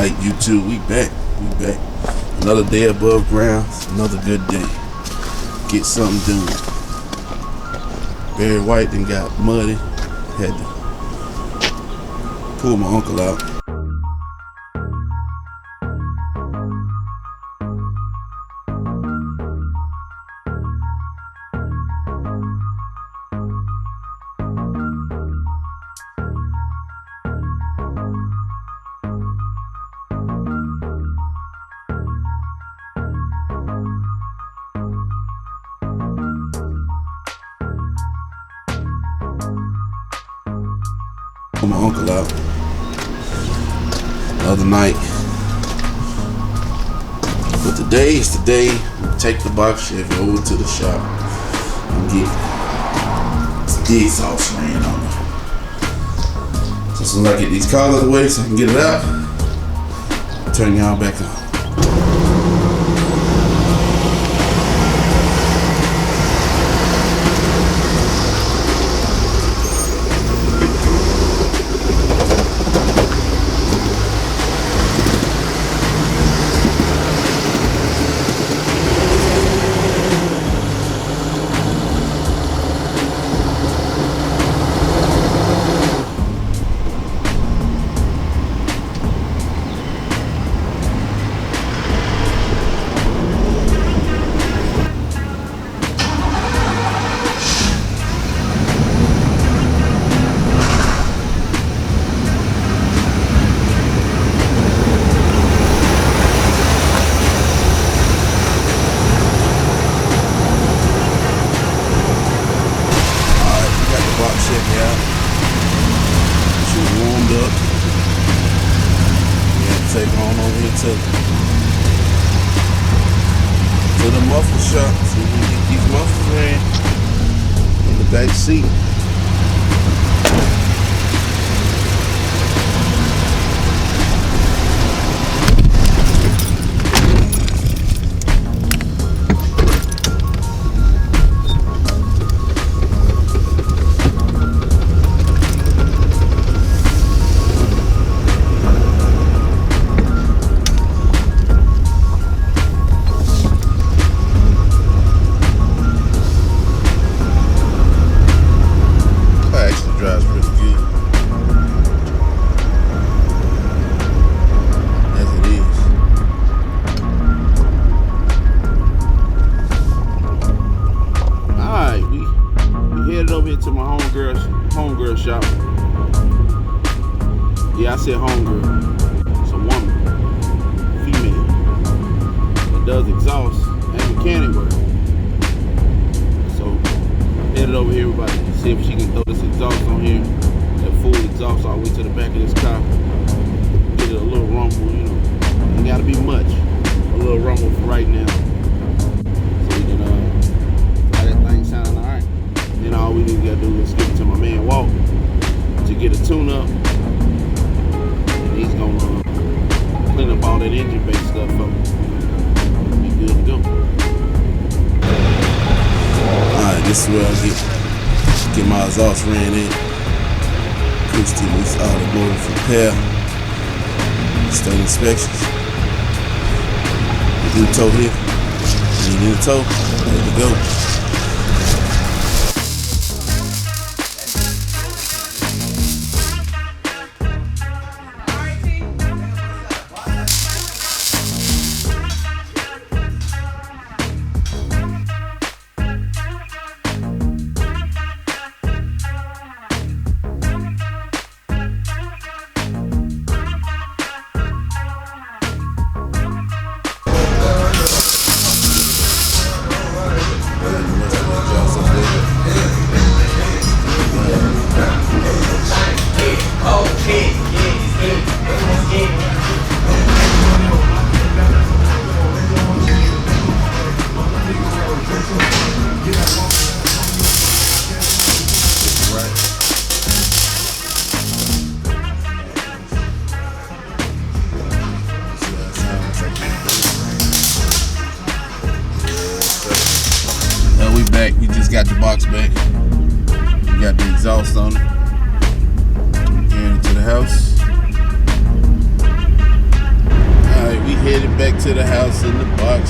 Alright, YouTube, we back. Another day above ground, another good day. Get something done. Barry White then got muddy. Had to pull my uncle out. Pull my uncle out the other night. But today is the day we take the box Chevy over to the shop and get some dig sauce ran on it. So as soon as I get these cars out of the way so I can get it out, I'll turn y'all back on. Take on over here to the muffler shop so we can get these mufflers ran in the back seat. Drives pretty good, as it is. Alright, we headed over here to my homegirl shop. Yeah, I said homegirl. It's a woman, female, that does exhaust and mechanic work. So headed over here, everybody. See if she can throw this exhaust on here, that full exhaust all the way to the back of this car. Get it a little rumble, you know. Ain't gotta be much. A little rumble for right now. So we can have that thing sounding alright. Then all we need to do is give it to my man Walt to get a tune up. And he's gonna clean up all that engine bay stuff for me. Be good to go. Alright, this is where I get my exhaust ran in. Acoustic lease automotive repair. State inspections. We do the tow here. We need a tow. Ready to go. back. We just got the box back. We got the exhaust on it. Getting it to the house. headed back to the house in the box.